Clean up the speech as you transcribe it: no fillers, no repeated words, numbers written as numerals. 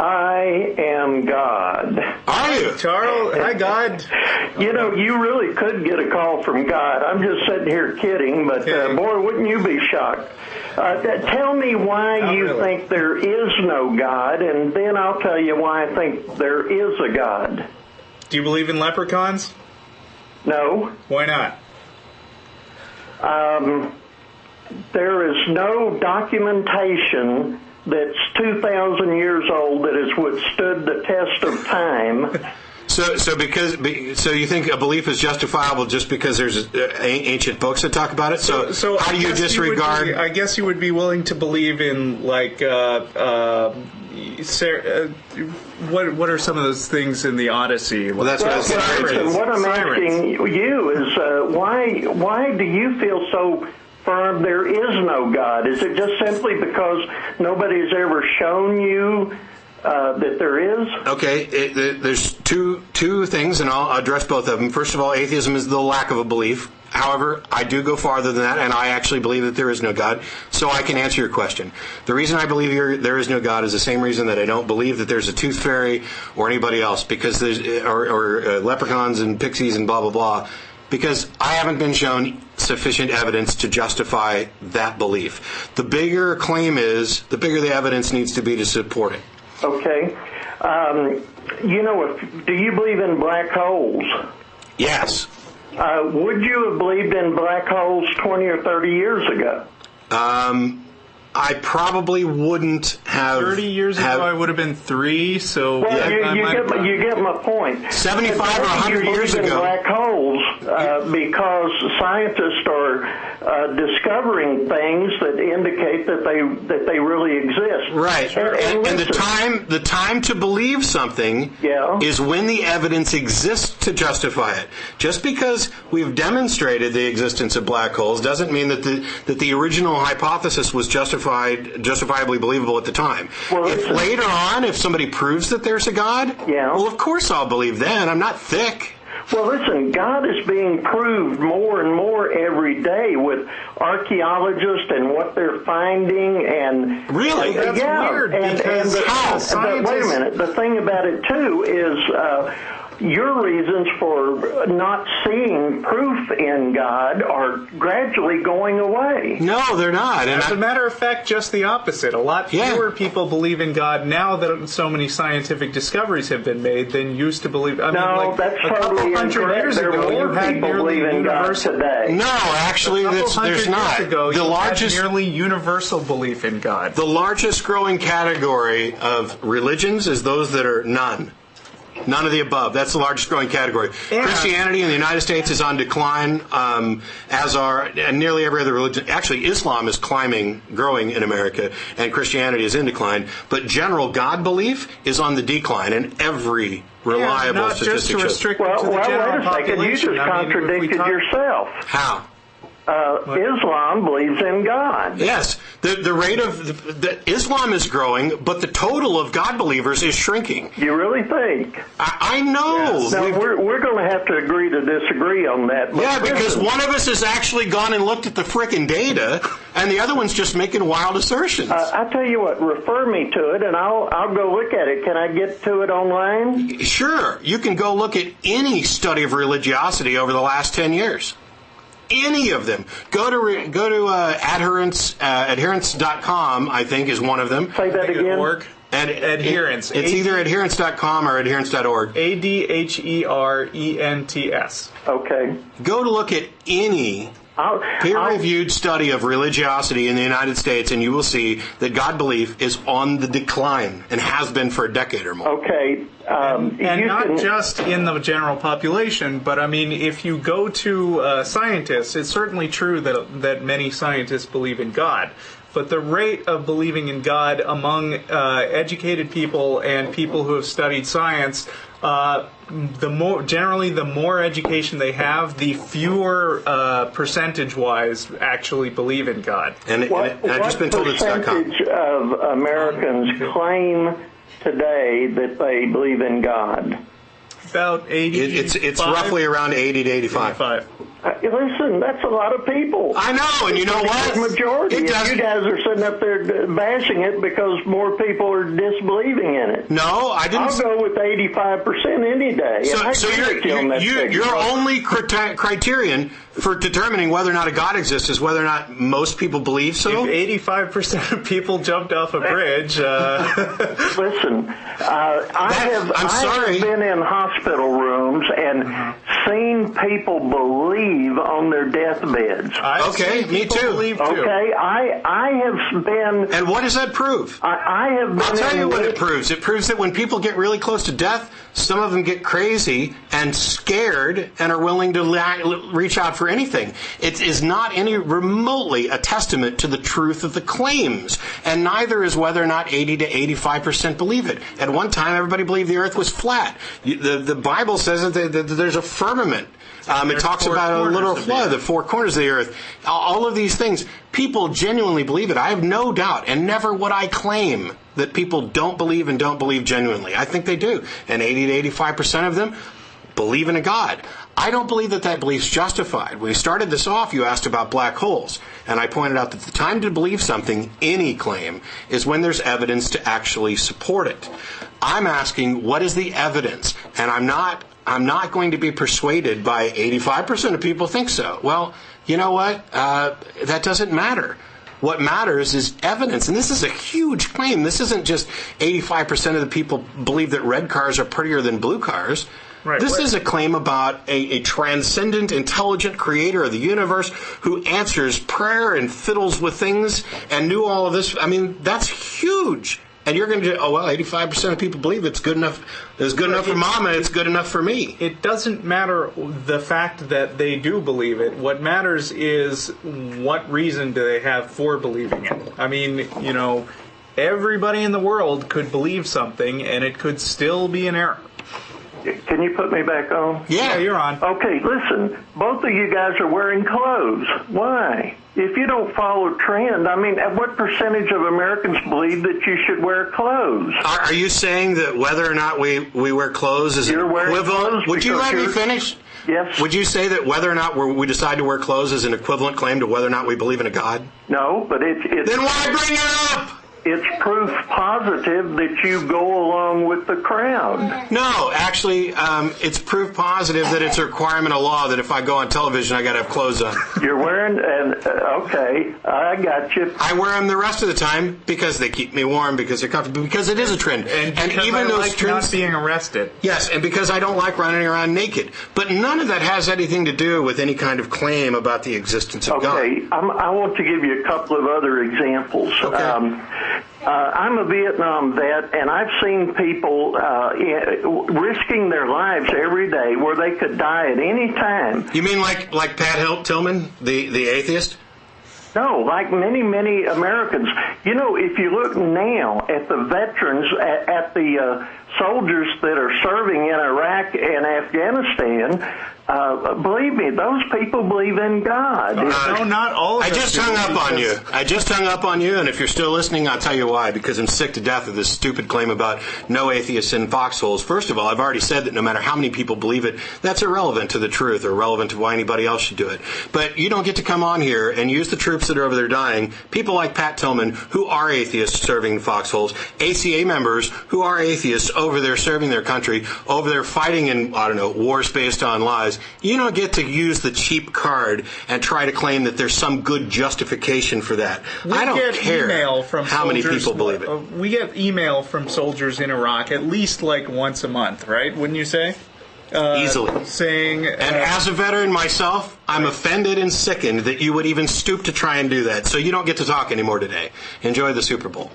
I am God. Are you? Charles, hi, God. You know, you really could get a call from God. I'm just sitting here kidding, but boy, wouldn't you be shocked. Tell me why you think there is no God, and then I'll tell you why I think there is a God. Do you believe in leprechauns? No. Why not? There is no documentation that's 2,000 years old that has withstood the test of time. So you think a belief is justifiable just because there's ancient books that talk about it? So how do you disregard? I guess you would be willing to believe in, like, what are some of those things in the Odyssey? Well, that's what I was saying. What I'm asking you is why do you feel so firm there is no God? Is it just simply because nobody's ever shown you that there is? Okay, there's two things, and I'll address both of them. First of all, atheism is the lack of a belief. However, I do go farther than that, and I actually believe that there is no God, so I can answer your question. The reason I believe there is no God is the same reason that I don't believe that there's a tooth fairy or anybody else, because there's or leprechauns and pixies and blah, blah, blah, because I haven't been shown sufficient evidence to justify that belief. The bigger claim is, the bigger the evidence needs to be to support it. Okay. Do you believe in black holes? Yes. Would you have believed in black holes 20 or 30 years ago? I probably wouldn't have. 30 years ago, I would have been 3. So you get my point. 75 or 100 years ago. Black holes because scientists are discovering things that indicate that they really exist. Right, and the time to believe something is when the evidence exists to justify it. Just because we've demonstrated the existence of black holes doesn't mean that the original hypothesis was justifiably believable at the time. Well, later on, if somebody proves that there's a God, well, of course I'll believe then. I'm not thick. Well, listen, God is being proved more and more every day with archaeologists and what they're finding. And really, that's weird. Because wait a minute. The thing about it too is. Your reasons for not seeing proof in God are gradually going away. No, they're not. And as a matter of fact, just the opposite. A lot fewer people believe in God now that so many scientific discoveries have been made than used to believe. That's totally incorrect. There are more people believe in God today. No, actually, there's not. The largest nearly universal belief in God. The largest growing category of religions is those that are none. None of the above. That's the largest growing category. Christianity in the United States is on decline, as are nearly every other religion. Actually, Islam is growing in America, and Christianity is in decline. But general God belief is on the decline, and every reliable statistic shows. Well, wait a second. You just contradicted yourself. How? Islam believes in God. Yes, the rate of Islam is growing, but the total of God believers is shrinking. You really think? I know. Yes. Now, we're going to have to agree to disagree on that. Yeah, because one of us has actually gone and looked at the frickin' data, and the other one's just making wild assertions. I tell you what, refer me to it, and I'll go look at it. Can I get to it online? Sure. You can go look at any study of religiosity over the last 10 years. Any of them. Go to adherence.com, I think, is one of them. Say that again. Adherence. It's either adherence.com or adherence.org. ADHERENTS. Okay. Go to look at any peer-reviewed study of religiosity in the United States, and you will see that God belief is on the decline and has been for a decade or more. Okay. And not just in the general population, but I mean, if you go to scientists, it's certainly true that many scientists believe in God. But the rate of believing in God among educated people and people who have studied science, the more education they have, the fewer percentage-wise actually believe in God. And I've just been told it's .com. What percentage of Americans claim today that they believe in God? About 80. It's roughly around 80 to 85. Listen, that's a lot of people. I know, and you know what? Majority. You guys are sitting up there bashing it because more people are disbelieving in it. No, I didn't. I'll go with 85% any day. So your only criterion for determining whether or not a God exists is whether or not most people believe so? If 85% of people jumped off a bridge... Listen, I have been in hospital rooms and seen people believe on their deathbeds. Okay, me too. Okay, I have been... And what does that prove? I have been... I'll tell you what it proves. It proves that when people get really close to death, some of them get crazy and scared and are willing to reach out for anything. It is not any remotely a testament to the truth of the claims, and neither is whether or not 80 to 85% believe it. At one time, everybody believed the earth was flat. The Bible says that there's a firmament. It talks about a literal flood, the four corners of the earth. All of these things, people genuinely believe it. I have no doubt, and never would I claim that people don't believe and don't believe genuinely. I think they do. And 80 to 85% of them believe in a God. I don't believe that belief's justified. When we started this off, you asked about black holes. And I pointed out that the time to believe something, any claim, is when there's evidence to actually support it. I'm asking, what is the evidence? And I'm not going to be persuaded by 85% of people think so. Well, you know what? That doesn't matter. What matters is evidence. And this is a huge claim. This isn't just 85% of the people believe that red cars are prettier than blue cars. Right. This is a claim about a transcendent, intelligent creator of the universe who answers prayer and fiddles with things and knew all of this. I mean, that's huge. And you're going to, 85% of people believe it's good enough. It's good enough for Mama. It's good enough for me. It doesn't matter the fact that they do believe it. What matters is what reason do they have for believing it. I mean, everybody in the world could believe something, and it could still be an error. Can you put me back on? Yeah, you're on. Okay, listen, both of you guys are wearing clothes. Why? If you don't follow trend, what percentage of Americans believe that you should wear clothes? Are you saying that whether or not we wear clothes is equivalent? Would you let me finish? Yes. Would you say that whether or not we decide to wear clothes is an equivalent claim to whether or not we believe in a God? No, but it's... Then why bring it up? It's proof positive that you go along with the crowd. No, actually, it's proof positive that it's a requirement of law that if I go on television, I got to have clothes on. You're wearing, okay, I got you. I wear them the rest of the time because they keep me warm, because they're comfortable, because it is a trend. And even those trends, not being arrested. Yes, and because I don't like running around naked. But none of that has anything to do with any kind of claim about the existence of God. Okay, I want to give you a couple of other examples. Okay. I'm a Vietnam vet, and I've seen people risking their lives every day where they could die at any time. You mean like Pat Tillman, the atheist? No, like many, many Americans. If you look now at the veterans, at the soldiers that are serving in Iraq and Afghanistan, believe me, those people believe in God. No, not all of us. I just hung up on you, and if you're still listening, I'll tell you why, because I'm sick to death of this stupid claim about no atheists in foxholes. First of all, I've already said that no matter how many people believe it, that's irrelevant to the truth or relevant to why anybody else should do it. But you don't get to come on here and use the troops that are over there dying, people like Pat Tillman, who are atheists serving in foxholes, ACA members who are atheists over there serving their country, over there fighting in, wars based on lies. You don't get to use the cheap card and try to claim that there's some good justification for that. I don't care how many people believe it. We get email from soldiers in Iraq at least like once a month, right? Wouldn't you say? Easily. Saying, and as a veteran myself, I'm offended and sickened that you would even stoop to try and do that. So you don't get to talk anymore today. Enjoy the Super Bowl.